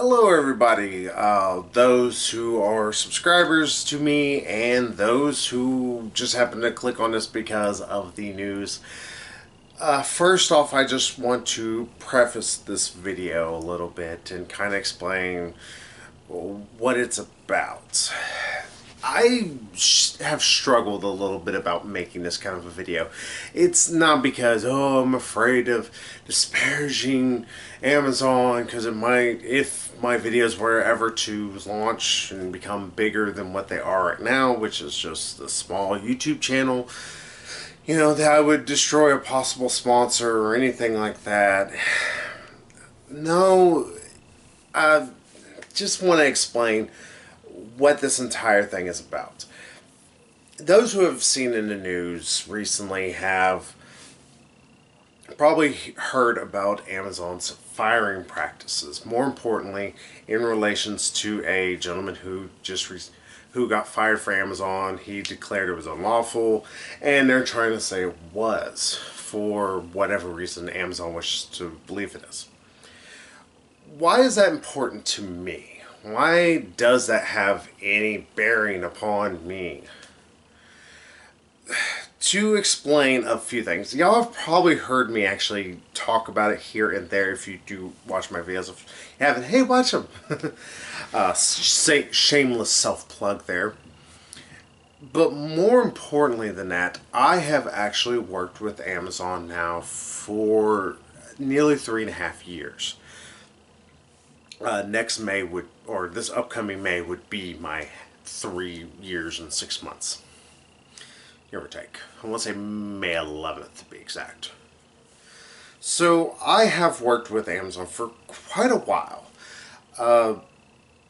Hello everybody, those who are subscribers to me and those who just happen to click on this because of the news. First off, I just want to preface this video a little bit and kind of explain what it's about. I have struggled a little bit about making this kind of a video. It's not because, oh, I'm afraid of disparaging Amazon because it might, if my videos were ever to launch and become bigger than what they are right now, which is just a small YouTube channel, that I would destroy a possible sponsor or anything like that. No, I just want to explain what this entire thing is about. Those who have seen in the news recently have probably heard about Amazon's firing practices. More importantly, in relations to a gentleman who who got fired for Amazon. He declared it was unlawful, and they're trying to say it was for whatever reason Amazon wishes to believe it is. Why is that important to me? Why does that have any bearing upon me? To explain a few things. Y'all have probably heard me actually talk about it here and there if you do watch my videos. If you haven't, hey, watch them. Shameless self-plug there. But more importantly than that, I have actually worked with Amazon now for nearly 3.5 years. Next May or this upcoming May would be my 3 years and 6 months. Give or take. I want to say May 11th to be exact. So I have worked with Amazon for quite a while.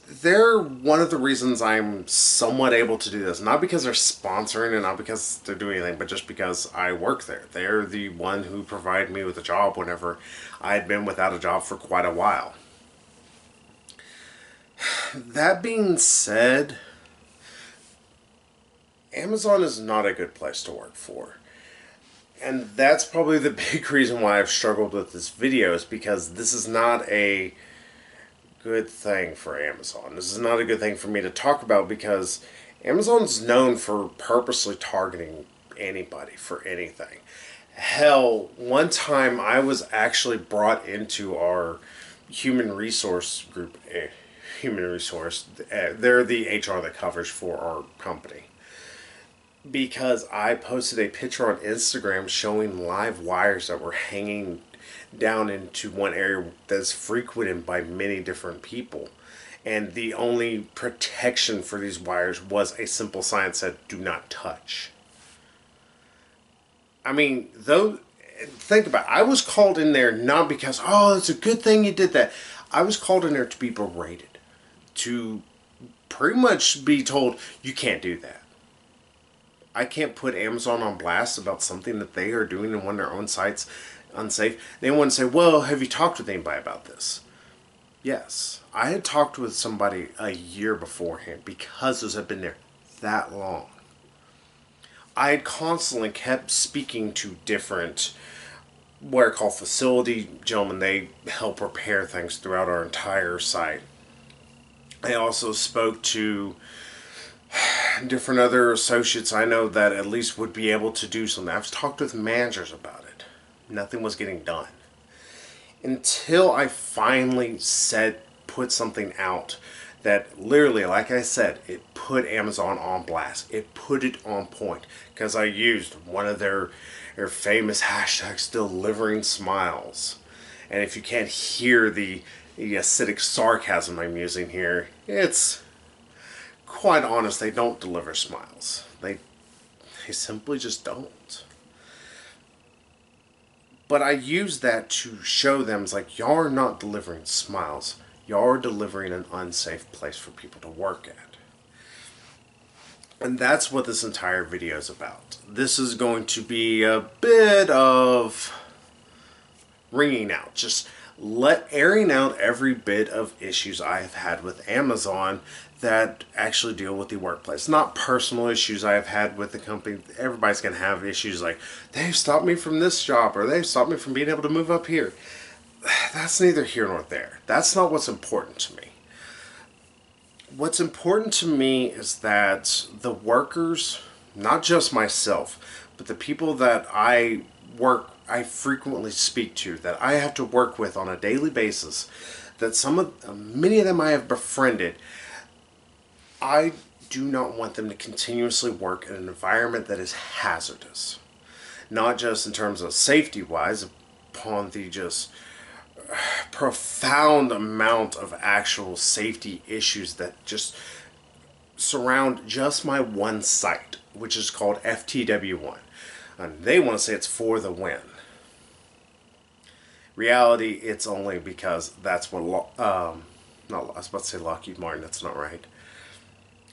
They're one of the reasons I'm somewhat able to do this. Not because they're sponsoring and not because they're doing anything, but just because I work there. They're the one who provided me with a job whenever I had been without a job for quite a while. That being said, Amazon is not a good place to work for. And that's probably the big reason why I've struggled with this video, is because this is not a good thing for Amazon. This is not a good thing for me to talk about because Amazon's known for purposely targeting anybody for anything. Hell, one time I was actually brought into our human resource group. Human resource, they're the HR that covers for our company, because I posted a picture on Instagram showing live wires that were hanging down into one area that's frequented by many different people, and the only protection for these wires was a simple sign that said "Do not touch." I mean, though, think about it. I was called in there not because, oh, it's a good thing you did that. I was called in there to be berated, to pretty much be told, you can't do that. I can't put Amazon on blast about something that they are doing in one of their own sites unsafe. They want to say, well, have you talked with anybody about this? Yes. I had talked with somebody a year beforehand because those had been there that long. I had constantly kept speaking to different, what are called facility gentlemen. They help repair things throughout our entire site. I also spoke to different other associates I know that at least would be able to do something. I've talked with managers about it. Nothing was getting done. Until I finally put something out that literally, like I said, it put Amazon on blast. It put it on point. Because I used one of their famous hashtags, delivering smiles. And if you can't hear the acidic sarcasm I'm using here, it's quite honest, they don't deliver smiles. They simply just don't. But I use that to show them, it's like, y'all are not delivering smiles. Y'all are delivering an unsafe place for people to work at. And that's what this entire video is about. This is going to be a bit of ringing out, just airing out every bit of issues I have had with Amazon that actually deal with the workplace. Not personal issues I have had with the company. Everybody's going to have issues like, they've stopped me from this job, or they've stopped me from being able to move up here. that's neither here nor there. That's not what's important to me. What's important to me is that the workers, not just myself, but the people that I frequently speak to, that I have to work with on a daily basis, that many of them I have befriended, I do not want them to continuously work in an environment that is hazardous. Not just in terms of safety wise, upon the just profound amount of actual safety issues that just surround just my one site, which is called FTW1. And they want to say it's for the win. Reality, it's only because that's what, not, I was about to say Lockheed Martin, that's not right.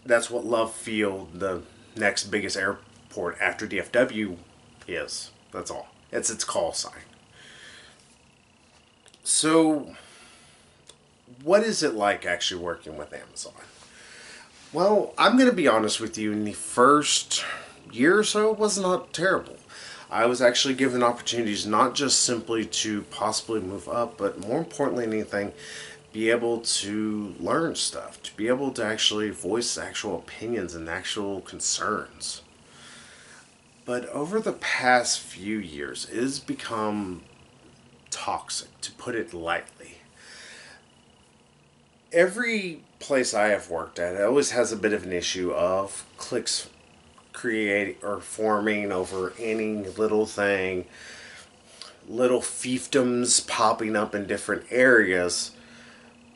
That's what Love Field, the next biggest airport after DFW, is. That's all. It's its call sign. So, what is it like actually working with Amazon? Well, I'm going to be honest with you, in the first year or so, it was not terrible. I was actually given opportunities not just simply to possibly move up, but more importantly than anything, be able to learn stuff, to be able to actually voice actual opinions and actual concerns. But over the past few years, it has become toxic, to put it lightly. Every place I have worked at, it always has a bit of an issue of cliques creating or forming over any little thing, little fiefdoms popping up in different areas.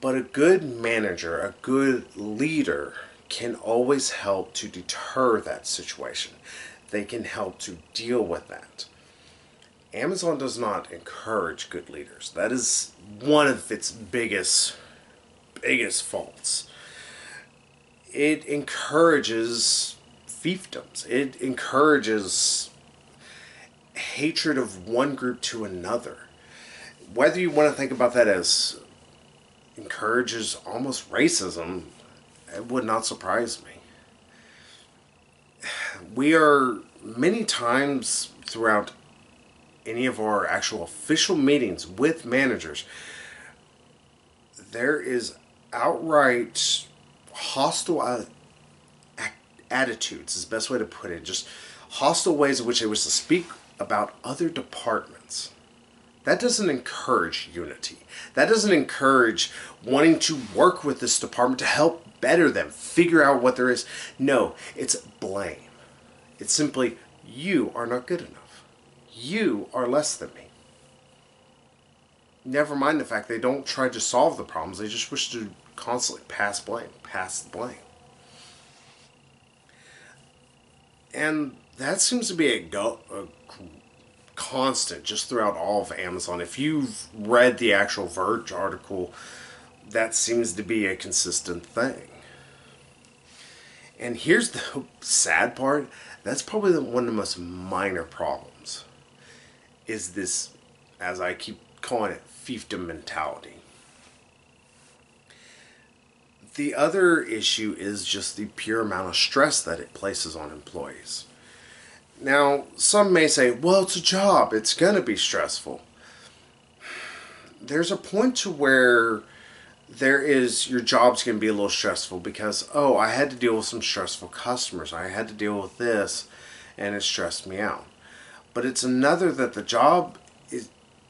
But a good manager, a good leader, can always help to deter that situation. They can help to deal with that. Amazon does not encourage good leaders. That is one of its biggest faults. It encourages fiefdoms. It encourages hatred of one group to another. Whether you want to think about that as encourages almost racism, it would not surprise me. We are many times throughout any of our actual official meetings with managers, there is outright hostile attitudes is the best way to put it. Just hostile ways in which they wish to speak about other departments. That doesn't encourage unity. That doesn't encourage wanting to work with this department to help better them, figure out what there is. No, it's blame. It's simply, you are not good enough. You are less than me. Never mind the fact they don't try to solve the problems, they just wish to constantly pass the blame. And that seems to be a constant just throughout all of Amazon. If you've read the actual Verge article, that seems to be a consistent thing. And here's the sad part. That's probably one of the most minor problems. Is this, as I keep calling it, fiefdom mentality. The other issue is just the pure amount of stress that it places on employees. Now, some may say, well, it's a job. It's going to be stressful. There's a point to where your job's going to be a little stressful because, oh, I had to deal with some stressful customers. I had to deal with this, and it stressed me out. But it's another that the job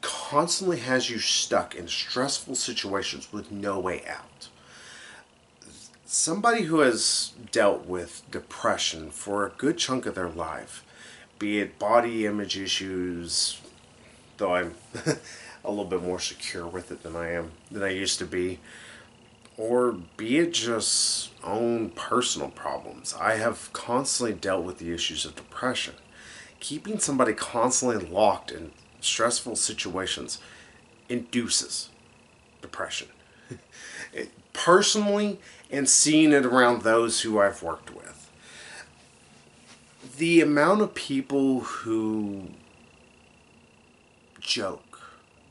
constantly has you stuck in stressful situations with no way out. Somebody who has dealt with depression for a good chunk of their life, be it body image issues, though I'm a little bit more secure with it than I used to be, or be it just own personal problems. I have constantly dealt with the issues of depression. Keeping somebody constantly locked in stressful situations induces depression. Personally, and seeing it around those who I've worked with. The amount of people who joke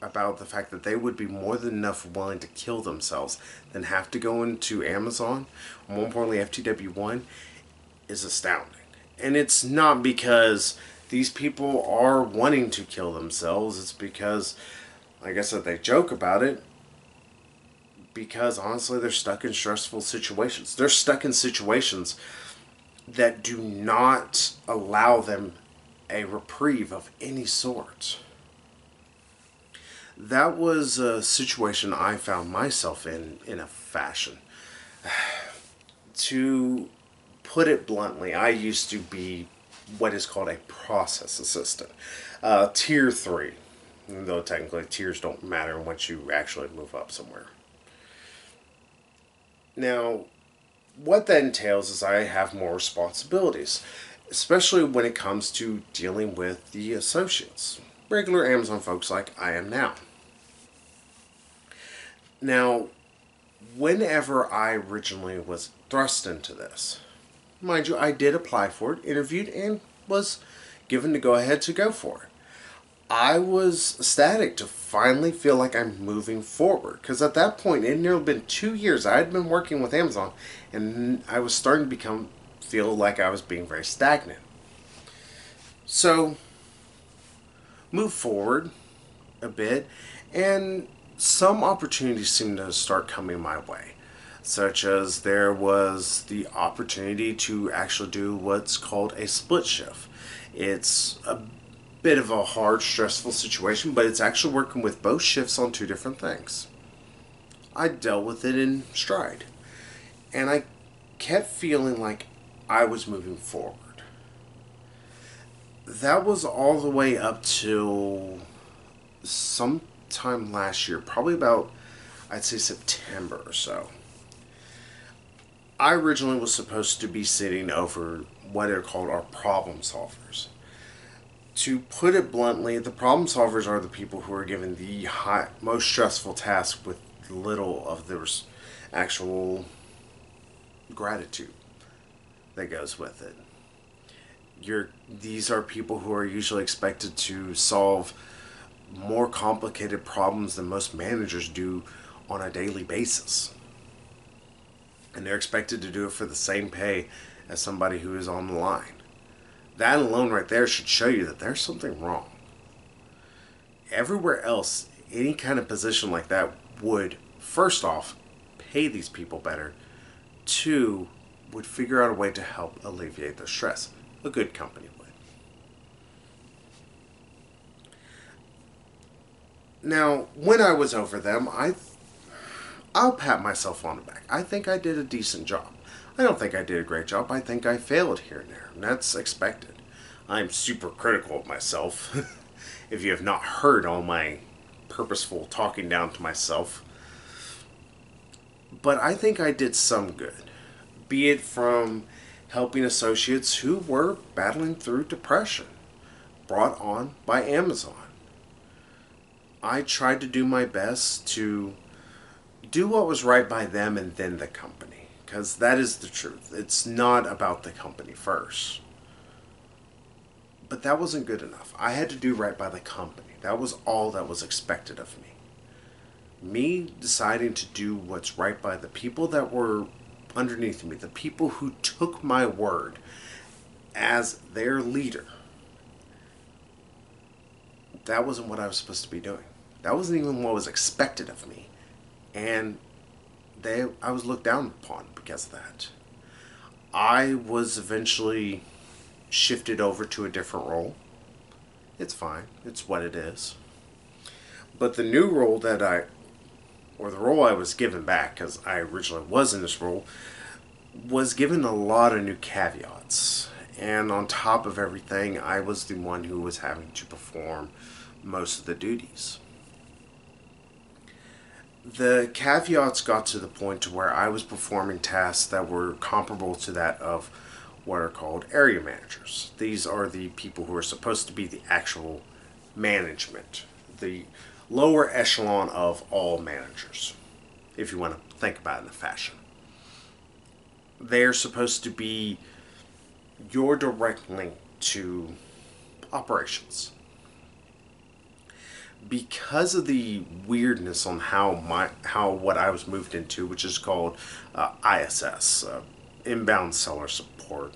about the fact that they would be more than enough willing to kill themselves than have to go into Amazon, more importantly FTW1, is astounding. And it's not because these people are wanting to kill themselves, it's because like I said, they joke about it because honestly, they're stuck in stressful situations. They're stuck in situations that do not allow them a reprieve of any sort. That was a situation I found myself in a fashion. To put it bluntly, I used to be what is called a process assistant, tier 3, though technically tiers don't matter once you actually move up somewhere. Now, what that entails is I have more responsibilities, especially when it comes to dealing with the associates, regular Amazon folks like I am now. Now, whenever I originally was thrust into this, mind you, I did apply for it, interviewed, and was given the go ahead to go for it. I was ecstatic to finally feel like I'm moving forward because at that point it had nearly been 2 years I had been working with Amazon, and I was starting to feel like I was being very stagnant. So, move forward a bit, and some opportunities seemed to start coming my way, such as there was the opportunity to actually do what's called a split shift. It's a bit of a hard, stressful situation, but it's actually working with both shifts on two different things. I dealt with it in stride, and I kept feeling like I was moving forward. That was all the way up till sometime last year, probably about, I'd say, September or so. I originally was supposed to be sitting over what are called our problem solvers. To put it bluntly, the problem solvers are the people who are given the most stressful task with little of the actual gratitude that goes with it. These are people who are usually expected to solve more complicated problems than most managers do on a daily basis. And they're expected to do it for the same pay as somebody who is on the line. That alone right there should show you that there's something wrong. Everywhere else, any kind of position like that would, first off, pay these people better. Two, would figure out a way to help alleviate their stress. A good company would. Now, when I was over them, I'll pat myself on the back. I think I did a decent job. I don't think I did a great job. I think I failed here and there, and that's expected. I'm super critical of myself. If you have not heard all my purposeful talking down to myself. But I think I did some good, be it from helping associates who were battling through depression, brought on by Amazon. I tried to do my best to do what was right by them and then the company, because that is the truth. It's not about the company first. But that wasn't good enough. I had to do right by the company. That was all that was expected of me. Me deciding to do what's right by the people that were underneath me, the people who took my word as their leader. That wasn't what I was supposed to be doing. That wasn't even what was expected of me. And I was looked down upon because of that. I was eventually shifted over to a different role. It's fine. It's what it is. But the new role the role I was given back, because I originally was in this role, was given a lot of new caveats. And on top of everything, I was the one who was having to perform most of the duties. The caveats got to the point to where I was performing tasks that were comparable to that of what are called area managers. These are the people who are supposed to be the actual management, the lower echelon of all managers, if you want to think about it in a fashion. They're supposed to be your direct link to operations. Because of the weirdness on how what I was moved into, which is called ISS, inbound seller support,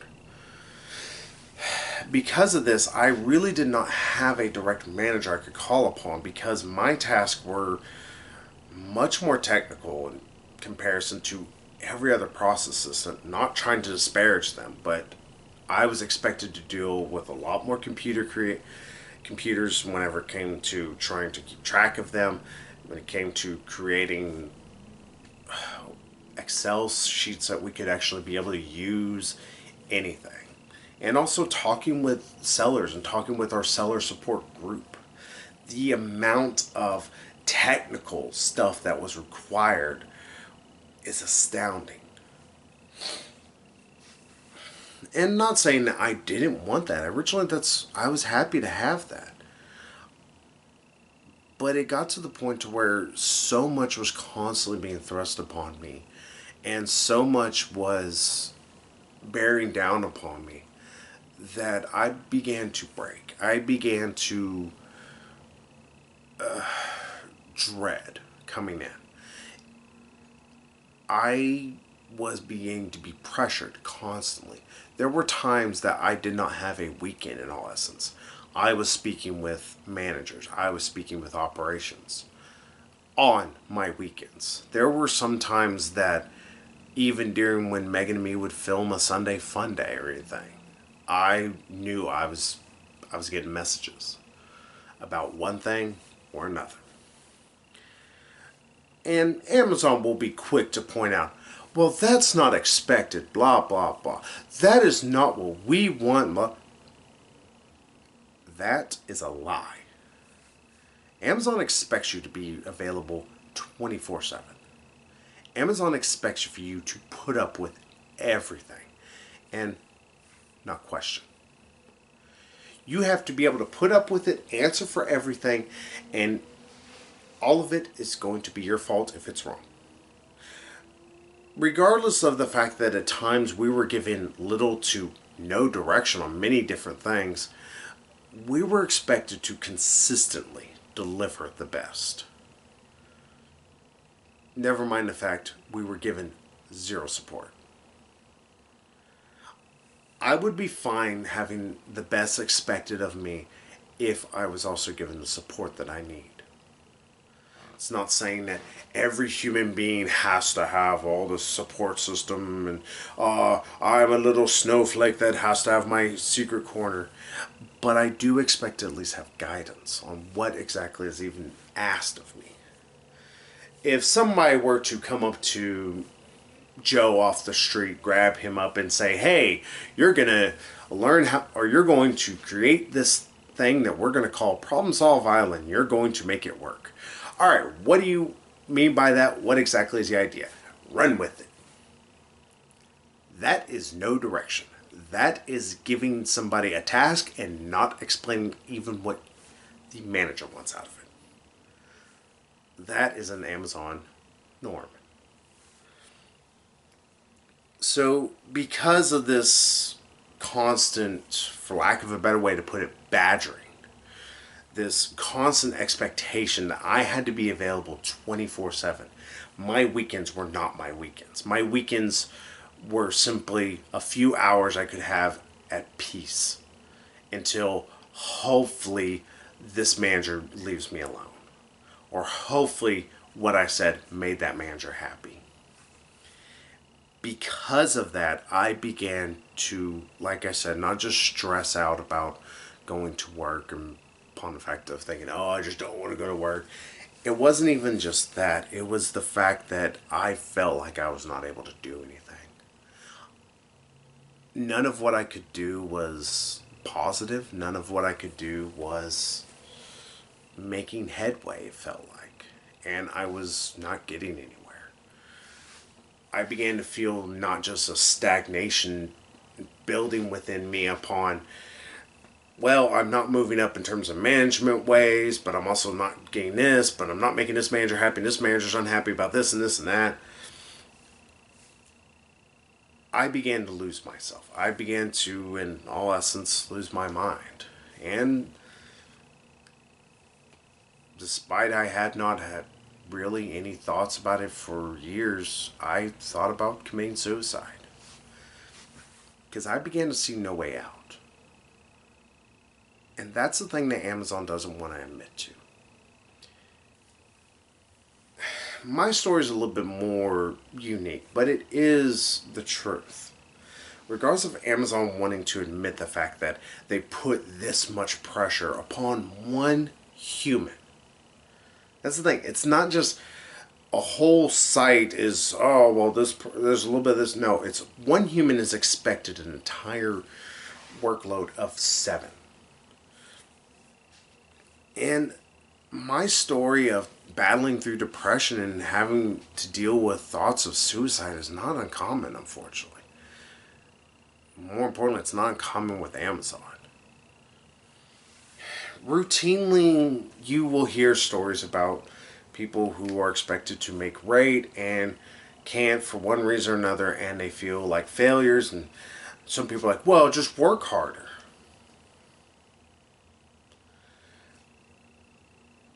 because of this, I really did not have a direct manager I could call upon because my tasks were much more technical in comparison to every other process assistant. Not trying to disparage them, but I was expected to deal with a lot more computers whenever it came to trying to keep track of them, when it came to creating Excel sheets that we could actually be able to use, anything. And also talking with sellers and talking with our seller support group. The amount of technical stuff that was required is astounding. And not saying that I didn't want that. Originally I was happy to have that. But it got to the point to where so much was constantly being thrust upon me and so much was bearing down upon me that I began to break. I began to dread coming in. I was beginning to be pressured constantly. There were times that I did not have a weekend in all essence. I was speaking with managers. I was speaking with operations on my weekends. There were some times that even during when Megan and me would film a Sunday fun day or anything, I knew I was getting messages about one thing or another. And Amazon will be quick to point out, well, that's not expected, blah, blah, blah. That is not what we want. That is a lie. Amazon expects you to be available 24/7. Amazon expects for you to put up with everything and not question. You have to be able to put up with it, answer for everything, and all of it is going to be your fault if it's wrong. Regardless of the fact that at times we were given little to no direction on many different things, we were expected to consistently deliver the best. Never mind the fact we were given zero support. I would be fine having the best expected of me if I was also given the support that I need. It's not saying that every human being has to have all the support system and I'm a little snowflake that has to have my secret corner. But I do expect to at least have guidance on what exactly is even asked of me. If somebody were to come up to Joe off the street, grab him up and say, hey, you're going to learn how, or you're going to create this thing that we're going to call Problem Solve Island. You're going to make it work. All right, what do you mean by that? What exactly is the idea? Run with it. That is no direction. That is giving somebody a task and not explaining even what the manager wants out of it. That is an Amazon norm. So because of this constant, for lack of a better way to put it, badgering, this constant expectation that I had to be available 24/7, my weekends were not my weekends. My weekends were simply a few hours I could have at peace until hopefully this manager leaves me alone. Or hopefully what I said made that manager happy. Because of that, I began to, like I said, not just stress out about going to work and upon the fact of thinking, oh, I just don't want to go to work. It wasn't even just that. It was the fact that I felt like I was not able to do anything. None of what I could do was positive. None of what I could do was making headway, it felt like. And I was not getting anywhere. I began to feel not just a stagnation building within me upon, well, I'm not moving up in terms of management ways, but I'm also not getting this, but I'm not making this manager happy, and this manager's unhappy about this and this and that. I began to lose myself. I began to, in all essence, lose my mind. And despite I had not had really any thoughts about it for years, I thought about committing suicide. Because I began to see no way out. And that's the thing that Amazon doesn't want to admit to. My story is a little bit more unique, but it is the truth. Regardless of Amazon wanting to admit the fact that they put this much pressure upon one human. That's the thing. It's not just a whole site is, oh, well, there's a little bit of this. No, it's one human is expected an entire workload of 7. And my story of battling through depression and having to deal with thoughts of suicide is not uncommon, unfortunately. More importantly, it's not uncommon with Amazon. Routinely, you will hear stories about people who are expected to make rate and can't for one reason or another, and they feel like failures. And some people are like, well, just work harder.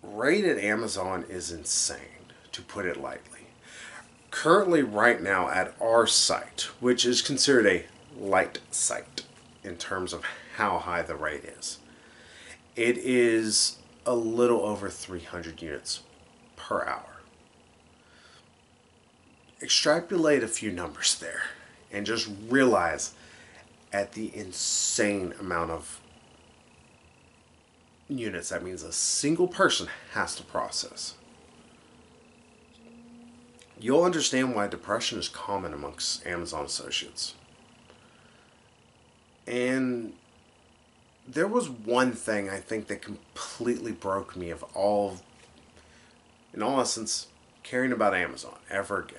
Rate at Amazon is insane, to put it lightly. Currently, right now, at our site, which is considered a light site in terms of how high the rate is, it is a little over 300 units per hour. Extrapolate a few numbers there and just realize at the insane amount of units that means a single person has to process. You'll understand why depression is common amongst Amazon associates. And there was one thing I think that completely broke me of all, in all essence, caring about Amazon ever again.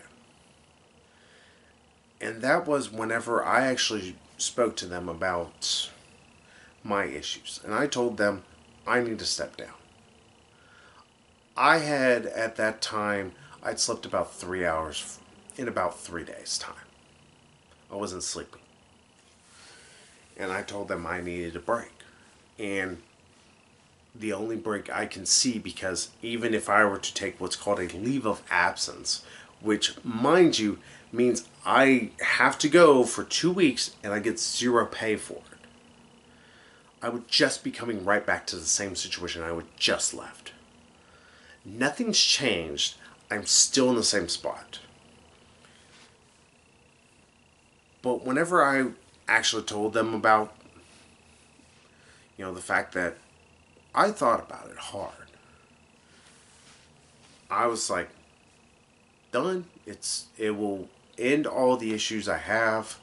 And that was whenever I actually spoke to them about my issues. And I told them I need to step down. I had, at that time, I'd slept about 3 hours in about 3 days' time. I wasn't sleeping. And I told them I needed a break. And the only break I can see, because even if I were to take what's called a leave of absence, which, mind you, means I have to go for 2 weeks and I get 0 pay for it, I would just be coming right back to the same situation I would just left. Nothing's changed. I'm still in the same spot. But whenever I actually told them about, the fact that I thought about it hard, I was like, done. It will end all the issues I have.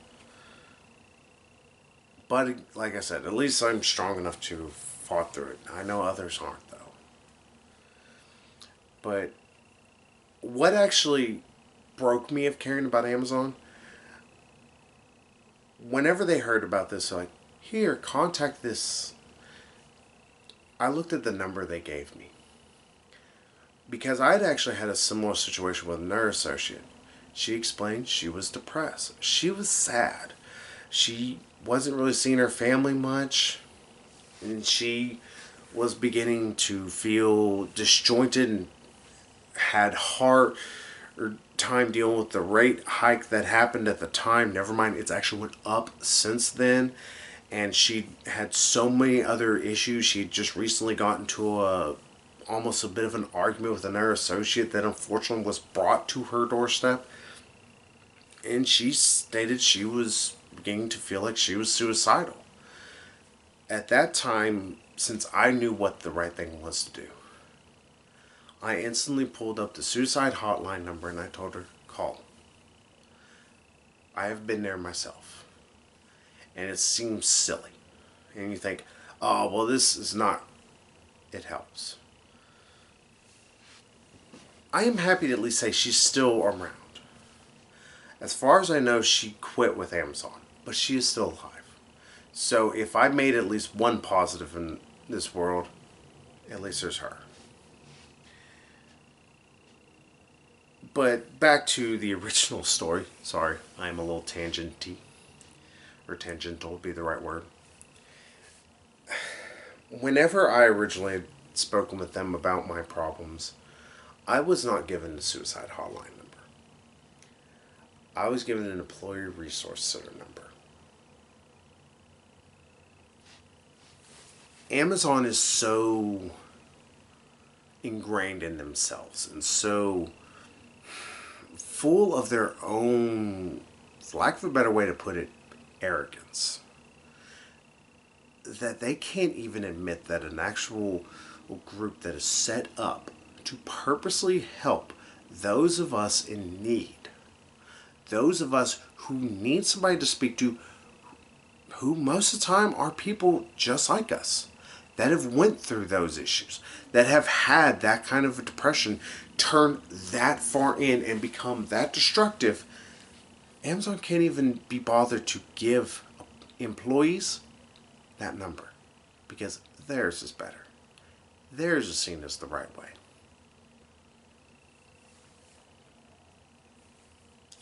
But like I said, at least I'm strong enough to fought through it. I know others aren't, though. But what actually broke me of caring about Amazon, whenever they heard about this, they're like, here, contact this. I looked at the number they gave me. Because I'd actually had a similar situation with another associate. She explained she was depressed. She was sad. She wasn't really seeing her family much. And she was beginning to feel disjointed and had hard time dealing with the rate hike that happened at the time. Never mind, it's actually went up since then. And she had so many other issues. She had just recently gotten to almost a bit of an argument with another associate that unfortunately was brought to her doorstep. And she stated she was beginning to feel like she was suicidal. At that time, since I knew what the right thing was to do, I instantly pulled up the suicide hotline number and I told her, call. I have been there myself. And it seems silly. And you think, oh, well, this is not. It helps. I am happy to at least say she's still around. As far as I know, she quit with Amazon, but she is still alive. So if I made at least one positive in this world, at least there's her. But back to the original story. Sorry, I am a little tangenty. Or tangential would be the right word. Whenever I originally had spoken with them about my problems, I was not given the suicide hotline number. I was given an employee resource center number. Amazon is so ingrained in themselves and so full of their own, for lack of a better way to put it, arrogance, that they can't even admit that an actual group that is set up to purposely help those of us in need, those of us who need somebody to speak to, who most of the time are people just like us, that have went through those issues, that have had that kind of a depression, turn that far in and become that destructive. Amazon can't even be bothered to give employees that number because theirs is better. Theirs is seen as the right way.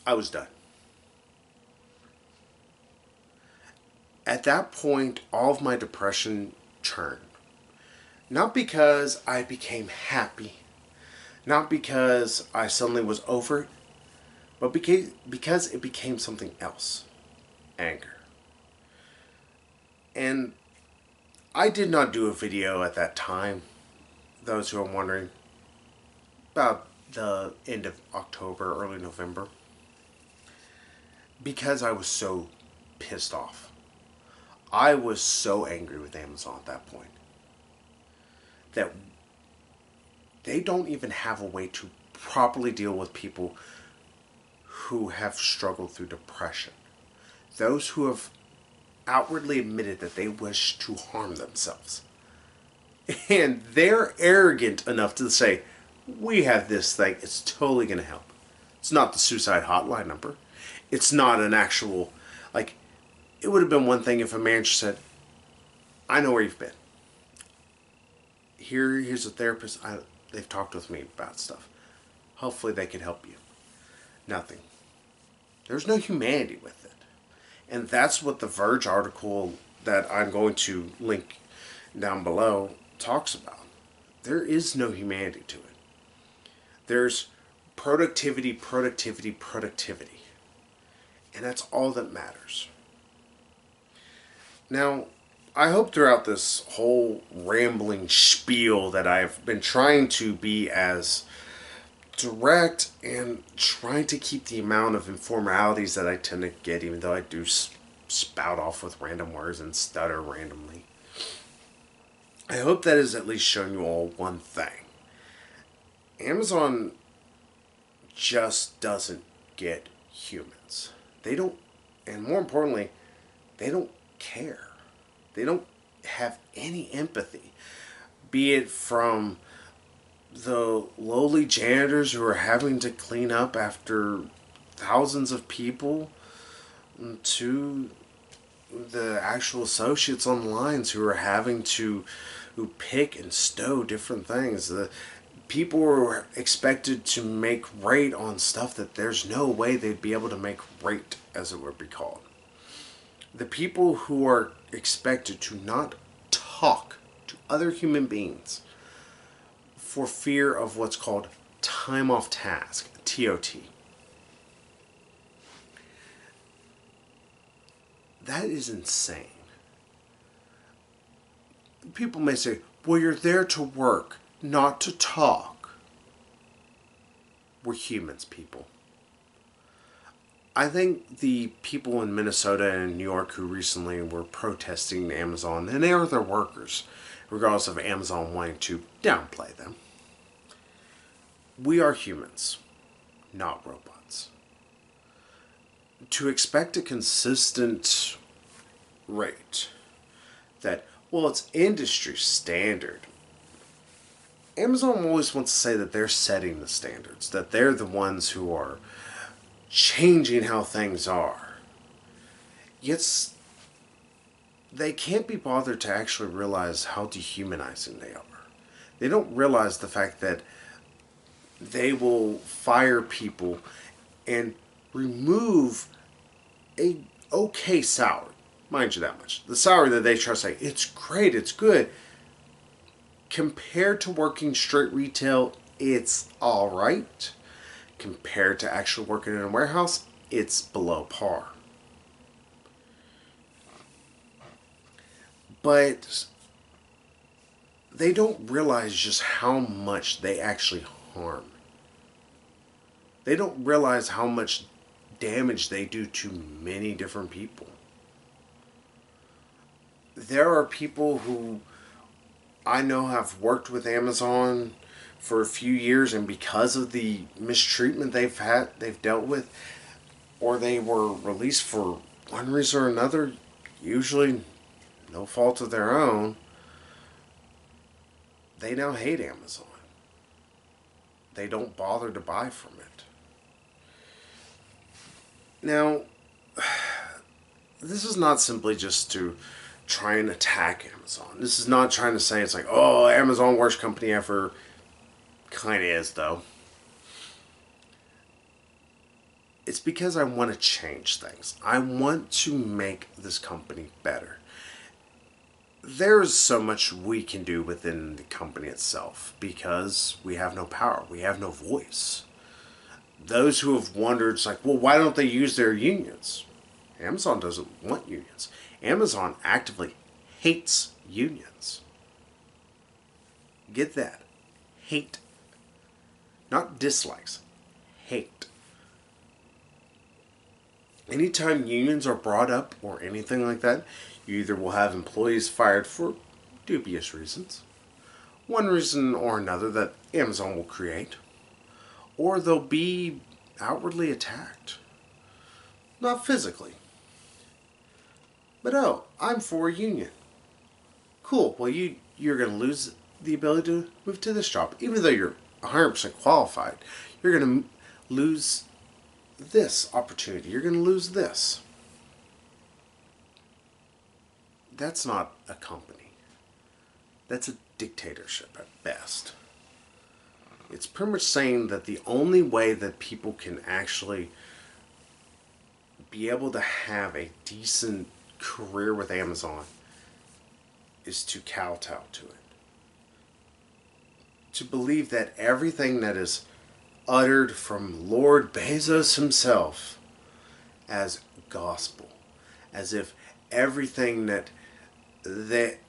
I was done. At that point, all of my depression turned. Not because I became happy, not because I suddenly was over it, but because it became something else. Anger. And I did not do a video at that time, those who are wondering, about the end of October, early November, because I was so pissed off. I was so angry with Amazon at that point that they don't even have a way to properly deal with people who have struggled through depression. Those who have outwardly admitted that they wish to harm themselves. And they're arrogant enough to say, we have this thing, it's totally going to help. It's not the suicide hotline number. It's not an actual, like, it would have been one thing if a manager said, I know where you've been. Here's a therapist. They've talked with me about stuff. Hopefully they can help you. Nothing. There's no humanity with it. And that's what the Verge article that I'm going to link down below talks about. There is no humanity to it. There's productivity, productivity, productivity. And that's all that matters. Now, I hope throughout this whole rambling spiel that I've been trying to be as direct and trying to keep the amount of informalities that I tend to get, even though I do spout off with random words and stutter randomly. I hope that has at least shown you all one thing. Amazon just doesn't get humans. They don't, and more importantly, they don't care. They don't have any empathy, be it from the lowly janitors who are having to clean up after thousands of people to the actual associates on lines who are having to pick and stow different things. The people are expected to make rate on stuff that there's no way they'd be able to make rate, as it would be called. The people who are expected to not talk to other human beings for fear of what's called time off task, TOT. That is insane. People may say, well, you're there to work, not to talk. We're humans, people. I think the people in Minnesota and New York who recently were protesting Amazon, and they are their workers, regardless of Amazon wanting to downplay them. We are humans, not robots. To expect a consistent rate that, well, it's industry standard. Amazon always wants to say that they're setting the standards, that they're the ones who are changing how things are. Yet they can't be bothered to actually realize how dehumanizing they are. They don't realize the fact that they will fire people and remove a okay salary. Mind you that much. The salary that they try to say, it's great, it's good. Compared to working straight retail, it's alright. Compared to actually working in a warehouse, it's below par. But they don't realize just how much they actually harm. They don't realize how much damage they do to many different people. There are people who I know have worked with Amazon for a few years, and because of the mistreatment they've dealt with, or they were released for one reason or another, usually no fault of their own, they now hate Amazon. They don't bother to buy from it. Now, this is not simply just to try and attack Amazon. This is not trying to say it's like, oh, Amazon, worst company ever. Kind of is, though. It's because I want to change things. I want to make this company better. There's so much we can do within the company itself because we have no power. We have no voice. Those who have wondered, it's like, well, why don't they use their unions? Amazon doesn't want unions. Amazon actively hates unions. Get that. Hate. Not dislikes. Hate. Anytime unions are brought up or anything like that, you either will have employees fired for dubious reasons, one reason or another that Amazon will create, or they'll be outwardly attacked. Not physically. But oh, I'm for a union. Cool, well you're going to lose the ability to move to this job. Even though you're 100% qualified, you're going to lose this opportunity. You're going to lose this. That's not a company. That's a dictatorship at best. It's pretty much saying that the only way that people can actually be able to have a decent career with Amazon is to kowtow to it. To believe that everything that is uttered from Lord Bezos himself as gospel, as if everything that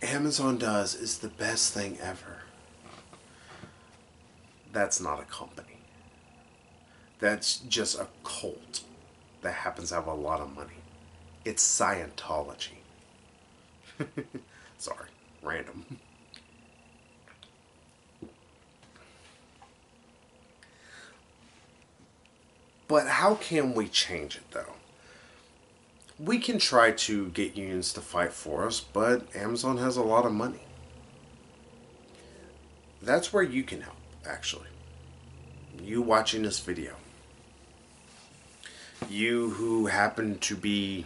Amazon does is the best thing ever. That's not a company. That's just a cult that happens to have a lot of money. It's Scientology. Sorry, random. But how can we change it though? We can try to get unions to fight for us, but Amazon has a lot of money. That's where you can help, actually. You watching this video. You who happen to be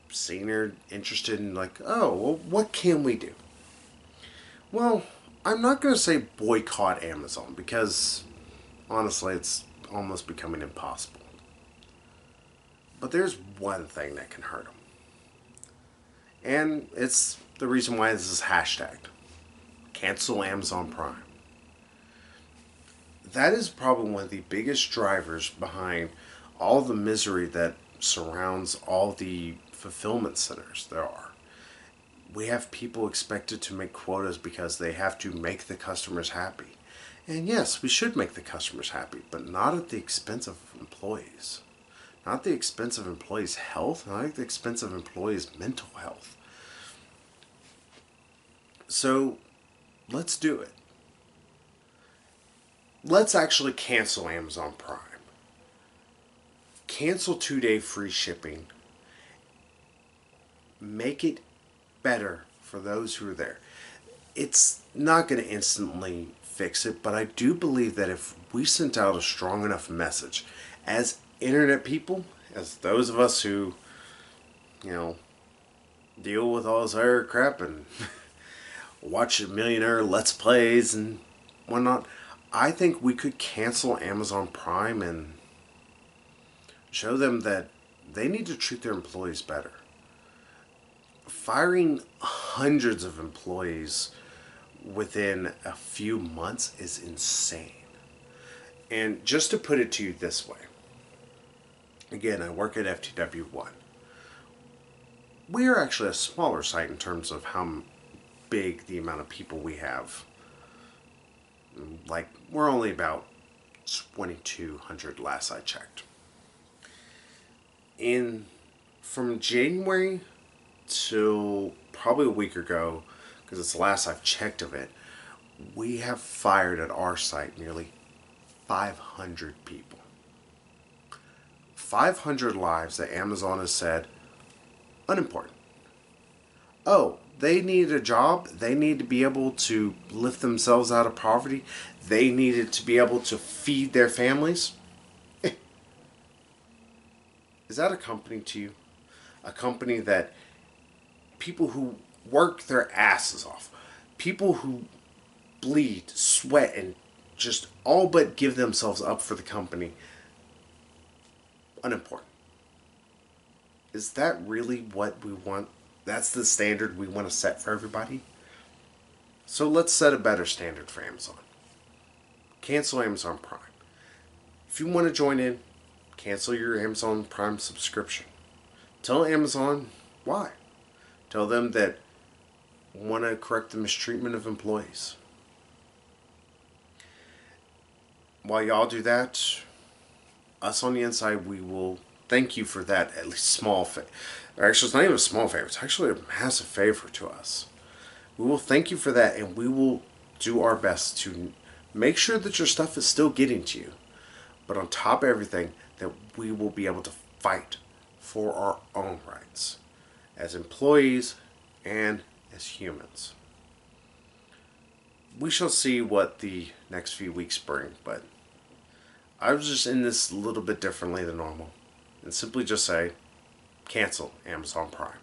seen or interested in like, oh, well, what can we do? Well, I'm not going to say boycott Amazon because honestly it's almost becoming impossible. But there's one thing that can hurt them. And it's the reason why this is hashtagged. Cancel Amazon Prime. That is probably one of the biggest drivers behind all the misery that surrounds all the fulfillment centers there are. We have people expected to make quotas because they have to make the customers happy. And yes, we should make the customers happy, but not at the expense of employees. Not at the expense of employees' health, not at the expense of employees' mental health. So, let's do it. Let's actually cancel Amazon Prime. Cancel 2-day free shipping. Make it better for those who are there. It's not going to instantly fix it, but I do believe that if we sent out a strong enough message as internet people, as those of us who, deal with all this other crap and watch millionaire let's plays and whatnot, I think we could cancel Amazon Prime and show them that they need to treat their employees better. Firing hundreds of employees within a few months is insane. And just to put it to you this way, again, I work at FTW1. We are actually a smaller site in terms of how big the amount of people we have. Like, we're only about 2,200 last I checked. In from January till probably a week ago, because it's the last I've checked of it, we have fired at our site nearly 500 people. 500 lives that Amazon has said, unimportant. Oh, they needed a job. They need to be able to lift themselves out of poverty. They needed to be able to feed their families. Is that a company to you? A company that people who work their asses off, people who bleed, sweat, and just all but give themselves up for the company, unimportant. Is that really what we want? That's the standard we want to set for everybody? So let's set a better standard for Amazon. Cancel Amazon Prime. If you want to join in, cancel your Amazon Prime subscription. Tell Amazon why. Tell them that you want to correct the mistreatment of employees. While y'all do that, us on the inside, we will thank you for that at least small favor. Actually, it's not even a small favor. It's actually a massive favor to us. We will thank you for that, and we will do our best to make sure that your stuff is still getting to you. But on top of everything, that we will be able to fight for our own rights as employees and as humans. We shall see what the next few weeks bring, but I was just in this a little bit differently than normal. And simply just say, cancel Amazon Prime.